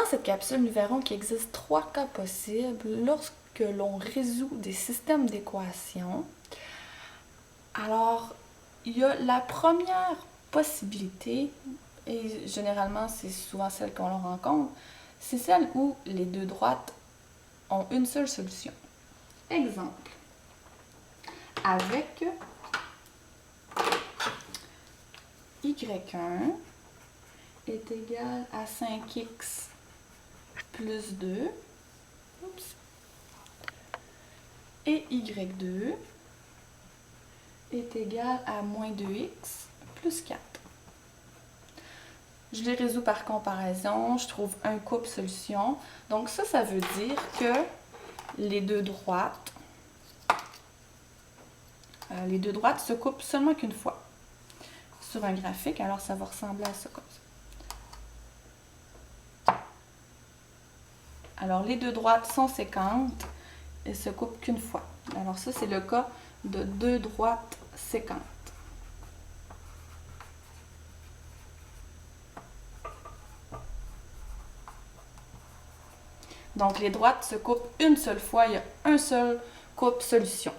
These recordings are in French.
cette capsule, nous verrons qu'il existe 3 cas possibles lorsque l'on résout des systèmes d'équations. Alors, il y a la première possibilité, et généralement c'est souvent celle qu'on rencontre, c'est celle où les deux droites ont une seule solution. Exemple, avec y1 est égal à 5x plus 2, et y2 est égal à moins 2x plus 4. Je les résous par comparaison, je trouve un couple solution. Donc ça veut dire que les deux droites se coupent seulement qu'une fois sur un graphique. Alors ça va ressembler à ça comme ça. Alors les deux droites sont séquentes et se coupent qu'une fois. Alors ça c'est le cas de deux droites séquentes. Donc, les droites se coupent une seule fois, il y a un seul couple solution.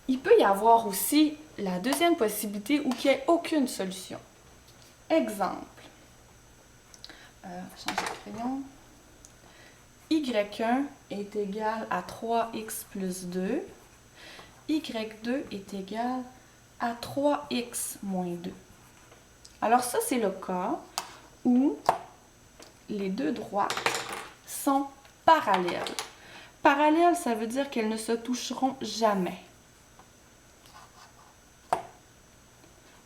Il peut y avoir aussi la deuxième possibilité où il n'y ait aucune solution. Exemple, changer de crayon. Y1 est égal à 3x plus 2. Y2 est égal à 3x moins 2. Alors ça, c'est le cas où les deux droites sont parallèles. Parallèles, ça veut dire qu'elles ne se toucheront jamais.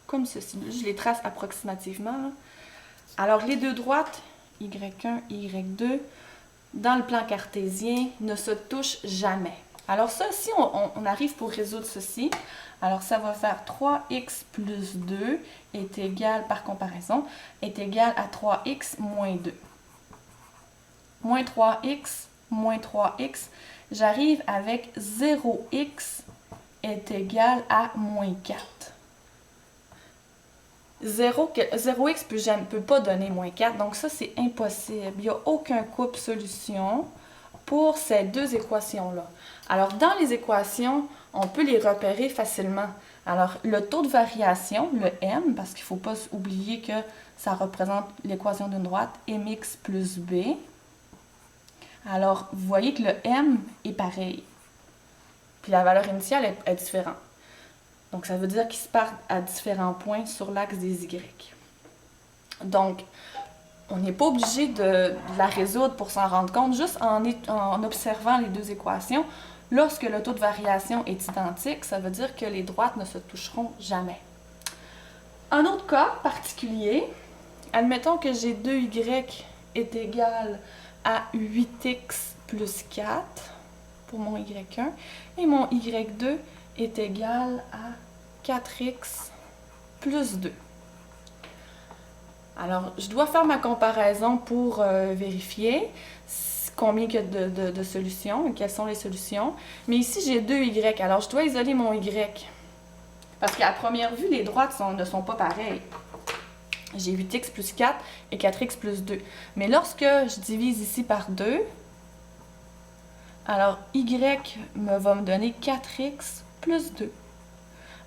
Comme ceci. Je les trace approximativement. Alors, les deux droites, y1 et y2, dans le plan cartésien, ne se touchent jamais. Alors ça, si on arrive pour résoudre ceci, alors ça va faire 3x plus 2 est égal, par comparaison, est égal à 3x moins 2. Moins 3x, j'arrive avec 0x est égal à moins 4. 0x ne peut pas donner moins 4, donc ça c'est impossible. Il n'y a aucun couple solution pour ces deux équations-là. Alors dans les équations, on peut les repérer facilement. Alors le taux de variation, le m, parce qu'il ne faut pas oublier que ça représente l'équation d'une droite, mx plus b. Alors, vous voyez que le m est pareil. Puis la valeur initiale est différente. Donc, ça veut dire qu'ils se partent à différents points sur l'axe des y. Donc, on n'est pas obligé de la résoudre pour s'en rendre compte, juste en observant les deux équations. Lorsque le taux de variation est identique, ça veut dire que les droites ne se toucheront jamais. Un autre cas particulier, admettons que j'ai 2y est égal à 8x plus 4 pour mon y1 et mon y2 est égal à 4x plus 2. Alors, je dois faire ma comparaison pour vérifier combien il y a de solutions et quelles sont les solutions. Mais ici, j'ai 2y. Alors, je dois isoler mon y. Parce qu'à première vue, les droites ne sont pas pareilles. J'ai 8x plus 4 et 4x plus 2. Mais lorsque je divise ici par 2, alors y va me donner 4x plus 2.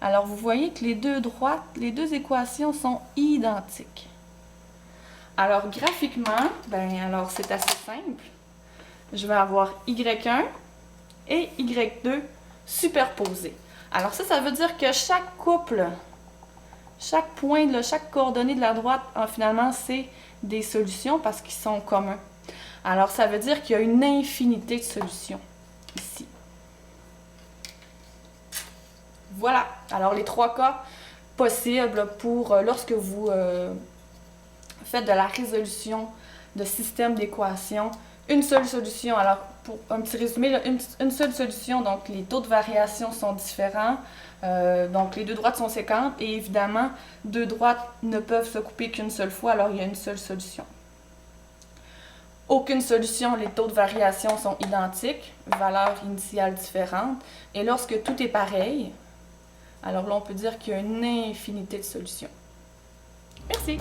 Alors vous voyez que les deux droites, les deux équations sont identiques. Alors graphiquement, alors c'est assez simple. Je vais avoir y1 et y2 superposés. Alors ça veut dire que chaque couple, chaque point, chaque coordonnée de la droite, finalement, c'est des solutions parce qu'ils sont communs. Alors, ça veut dire qu'il y a une infinité de solutions ici. Voilà. Alors, les 3 cas possibles pour lorsque vous faites de la résolution de systèmes d'équations. Une seule solution. Alors, pour un petit résumé, là, une seule solution, donc les taux de variation sont différents. Donc, les deux droites sont séquentes et évidemment, deux droites ne peuvent se couper qu'une seule fois, alors il y a une seule solution. Aucune solution, les taux de variation sont identiques, valeurs initiales différentes. Et lorsque tout est pareil, alors là, on peut dire qu'il y a une infinité de solutions. Merci!